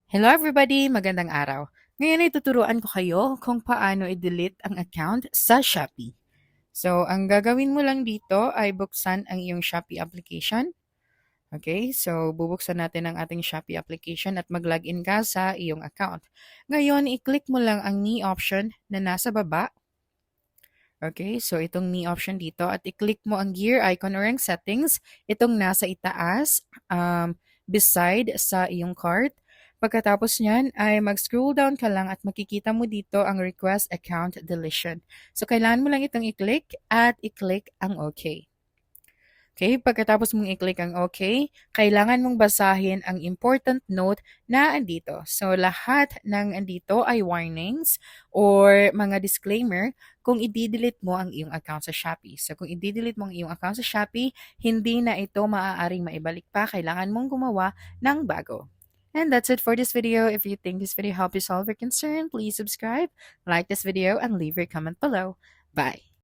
Hello everybody! Magandang araw. Ngayon ay tuturuan ko kayo kung paano i-delete ang account sa Shopee. So, ang gagawin mo lang dito ay buksan ang iyong Shopee application. Okay, so bubuksan natin ang ating Shopee application at mag-login ka sa iyong account. Ngayon, i-click mo lang ang me option na nasa baba. Okay, so itong me option dito at i-click mo ang gear icon or ang settings, itong nasa itaas, beside sa iyong cart. Pagkatapos niyan ay mag-scroll down ka lang at makikita mo dito ang request account deletion. So kailangan mo lang itong i-click at i-click ang OK. Okay, pagkatapos mong i-click ang OK, kailangan mong basahin ang important note na andito. So, lahat ng andito ay warnings or mga disclaimer kung i-delete mo ang iyong account sa Shopee. So, kung i-delete mo ang iyong account sa Shopee, hindi na ito maaaring maibalik pa. Kailangan mong gumawa ng bago. And that's it for this video. If you think this video helped you solve your concern, please subscribe, like this video, and leave your comment below. Bye!